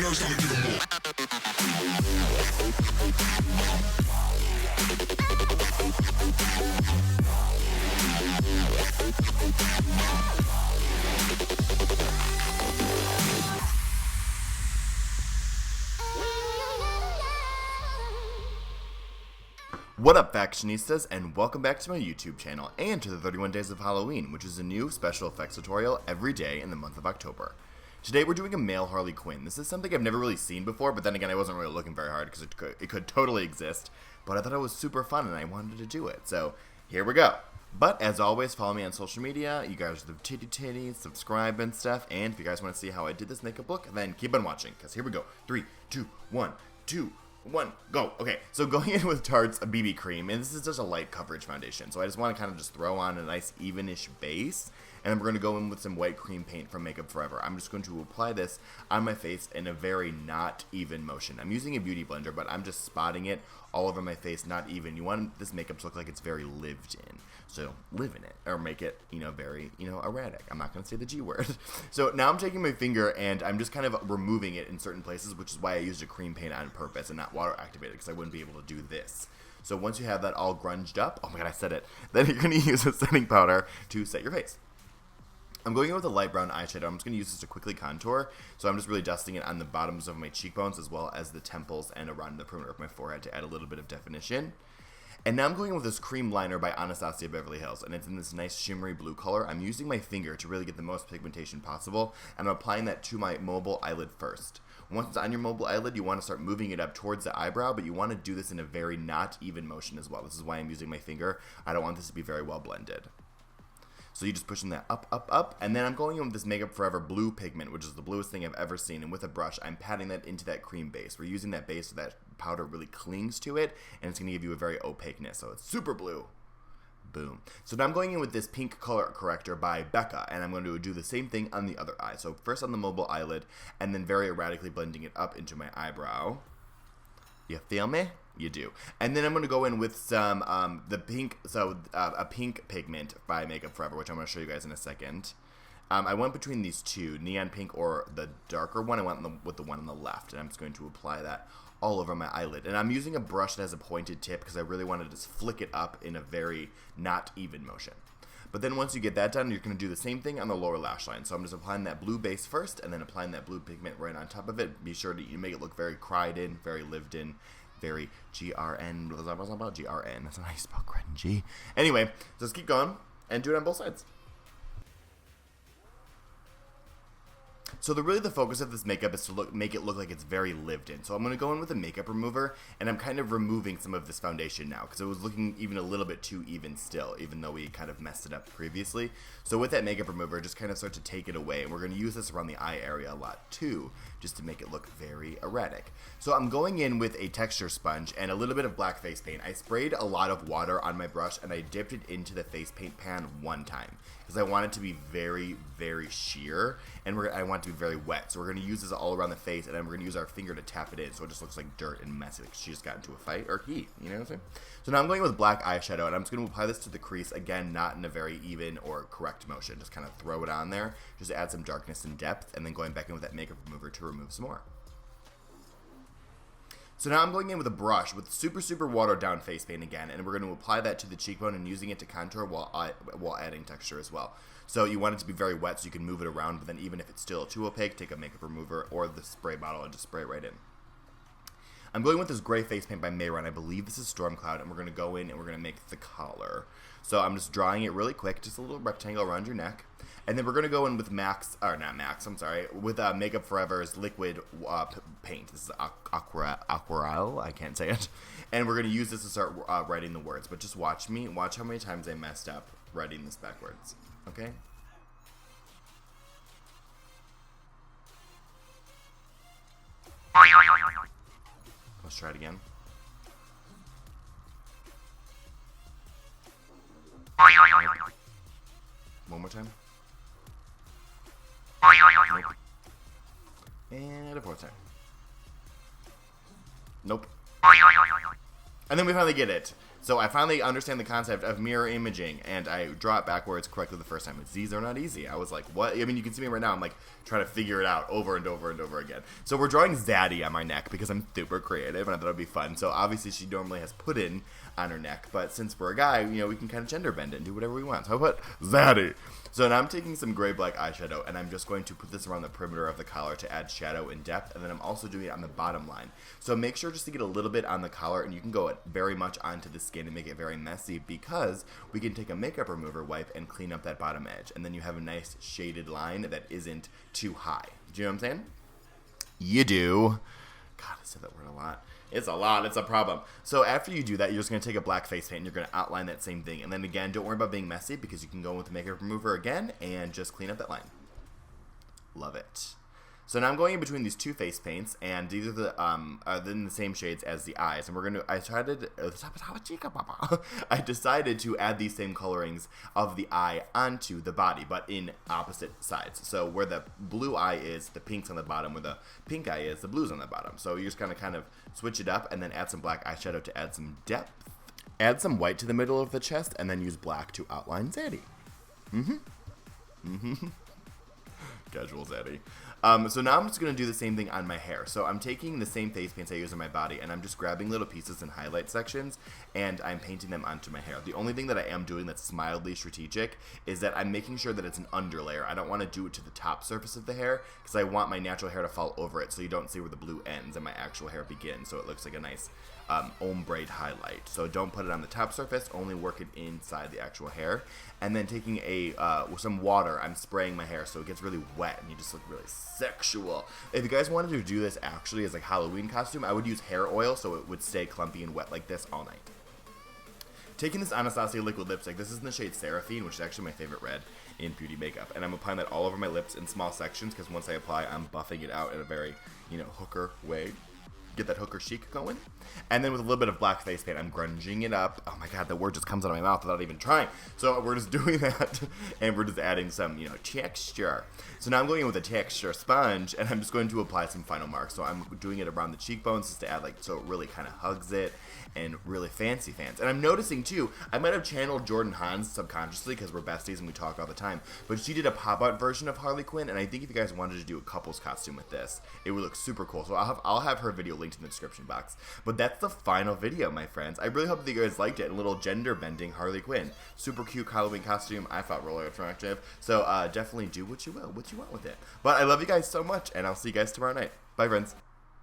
What up, Factionistas, and welcome back to my YouTube channel, and to the 31 Days of Halloween, which is a new special effects tutorial every day in the month of October. Today we're doing a male Harley Quinn. This is something I've never really seen before, but then again I wasn't really looking very hard because it could totally exist, but I thought it was super fun and I wanted to do it, so here we go. But as always, follow me on social media, you guys are the titties, subscribe and stuff, and if you guys want to see how I did this makeup look, then keep on watching, because here we go. 3, 2, 1, 2, 1, go. Okay, so going in with Tarte's BB cream, and this is just a light coverage foundation, so I just want to kind of just throw on a nice evenish base, and then we're going to go in with some white cream paint from Makeup Forever. I'm just going to apply this on my face in a very not even motion. I'm using a beauty blender, but I'm just spotting it all over my face, not even. You want this makeup to look like it's very lived in, so live in it, or make it, very, erratic. I'm not going to say the G word. So now I'm taking my finger and I'm just kind of removing it in certain places, which is why I used a cream paint on purpose and not water activated, because I wouldn't be able to do this. So once you have that all grunged up, oh my god, I said it, then you're going to use a setting powder to set your face. I'm going in with a light brown eyeshadow. I'm just going to use this to quickly contour, so I'm just really dusting it on the bottoms of my cheekbones as well as the temples and around the perimeter of my forehead to add a little bit of definition. And now I'm going in with this cream liner by Anastasia Beverly Hills, and it's in this nice shimmery blue color. I'm using my finger to really get the most pigmentation possible, and I'm applying that to my mobile eyelid first. Once it's on your mobile eyelid, you want to start moving it up towards the eyebrow, but you want to do this in a very not even motion as well. This is why I'm using my finger. I don't want this to be very well blended. So you're just pushing that up, up, up, and then I'm going in with this Makeup Forever blue pigment, which is the bluest thing I've ever seen, and with a brush, I'm patting that into that cream base. We're using that base so that powder really clings to it, and it's going to give you a very opaqueness, so it's super blue. Boom. So now I'm going in with this pink color corrector by Becca, and I'm going to do the same thing on the other eye. So first on the mobile eyelid, and then very erratically blending it up into my eyebrow. You feel me? You do. And then I'm going to go in with some, a pink pigment by Makeup Forever, which I'm going to show you guys in a second. I went between these two, neon pink or the darker one. I went with the one on the left, and I'm just going to apply that all over my eyelid. And I'm using a brush that has a pointed tip because I really want to just flick it up in a very not even motion. But then once you get that done, you're going to do the same thing on the lower lash line. So I'm just applying that blue base first, and then applying that blue pigment right on top of it. Be sure to make it look very cried in, very lived in, very GRN. GRN. That's not how you spell cringy. Anyway, just keep going and do it on both sides. So the focus of this makeup is to make it look like it's very lived in. So I'm going to go in with a makeup remover, and I'm kind of removing some of this foundation now because it was looking even a little bit too even still, even though we kind of messed it up previously. So with that makeup remover, just kind of start to take it away, and we're going to use this around the eye area a lot too, just to make it look very erratic. So I'm going in with a texture sponge and a little bit of black face paint. I sprayed a lot of water on my brush, and I dipped it into the face paint pan one time because I want it to be very, very sheer, and I want it to be very wet. So we're going to use this all around the face, and then we're going to use our finger to tap it in so it just looks like dirt and messy, like she just got into a fight, or he, you know what I'm saying? So now I'm going with black eyeshadow, and I'm just going to apply this to the crease, again, not in a very even or correct motion, just kind of throw it on there, just to add some darkness and depth, and then going back in with that makeup remover to remove some more. So now I'm going in with a brush with super, super watered down face paint again, and we're going to apply that to the cheekbone and using it to contour while adding texture as well. So you want it to be very wet so you can move it around, but then even if it's still too opaque, take a makeup remover or the spray bottle and just spray it right in. I'm going with this gray face paint by Mayron. I believe this is Storm Cloud, and we're going to go in and we're going to make the collar. So I'm just drawing it really quick, just a little rectangle around your neck. And then we're going to go in with with Makeup Forever's liquid paint. This is Aquarelle, I can't say it. And we're going to use this to start writing the words. But just watch me. Watch how many times I messed up writing this backwards. Okay? Let's try it again. One more time. Nope. And a fourth time. Nope. And then we finally get it. So I finally understand the concept of mirror imaging, and I draw it backwards correctly the first time. These are not easy. I was like, what? I mean, you can see me right now. I'm like trying to figure it out over and over and over again. So we're drawing Zaddy on my neck because I'm super creative, and I thought it would be fun. So obviously she normally has puddin on her neck, but since we're a guy, you know, we can kind of gender bend it and do whatever we want. So I put Zaddy. So now I'm taking some gray black eyeshadow, and I'm just going to put this around the perimeter of the collar to add shadow and depth, and then I'm also doing it on the bottom line. So make sure just to get a little bit on the collar, and you can go very much onto the skin and make it very messy, because we can take a makeup remover wipe and clean up that bottom edge, and then you have a nice shaded line that isn't too high. Do you know what I'm saying? You do. God, I said that word a lot. It's a lot. It's a problem. So after you do that, you're just going to take a black face paint and you're going to outline that same thing. And then again, don't worry about being messy, because you can go with the makeup remover again and just clean up that line. Love it. So now I'm going in between these two face paints, and these are in the same shades as the eyes. And we're going to, I decided to add these same colorings of the eye onto the body, but in opposite sides. So where the blue eye is, the pink's on the bottom. Where the pink eye is, the blue's on the bottom. So you're just going to kind of switch it up and then add some black eyeshadow to add some depth. Add some white to the middle of the chest, and then use black to outline Zaddy. Casual Zaddy. So now I'm just going to do the same thing on my hair. So I'm taking the same face paints I use on my body, and I'm just grabbing little pieces and highlight sections, and I'm painting them onto my hair. The only thing that I am doing that's mildly strategic is that I'm making sure that it's an underlayer. I don't want to do it to the top surface of the hair, because I want my natural hair to fall over it, so you don't see where the blue ends and my actual hair begins, so it looks like a nice ombre highlight. So don't put it on the top surface, only work it inside the actual hair. And then taking some water, I'm spraying my hair so it gets really wet and you just look really sexual. If you guys wanted to do this actually as like Halloween costume, I would use hair oil so it would stay clumpy and wet like this all night. Taking this Anastasia liquid lipstick, this is in the shade Seraphine, which is actually my favorite red in beauty makeup, and I'm applying that all over my lips in small sections, because once I apply, I'm buffing it out in a very, hooker way. Get that hooker chic going. And then with a little bit of black face paint, I'm grunging it up. Oh my god, the word just comes out of my mouth without even trying. So we're just doing that, and we're just adding some, texture. So now I'm going in with a texture sponge, and I'm just going to apply some final marks. So I'm doing it around the cheekbones just to add, so it really kind of hugs it, and really fancy. And I'm noticing, too, I might have channeled Jordan Hans subconsciously, because we're besties and we talk all the time, but she did a pop-out version of Harley Quinn, and I think if you guys wanted to do a couple's costume with this, it would look super cool. So I'll have her video linked in the description box. But that's the final video, my friends. I really hope that you guys liked it. A little gender-bending Harley Quinn. Super cute Halloween costume. I thought really attractive. So definitely do what you want with it. But I love you guys so much, and I'll see you guys tomorrow night. Bye, friends.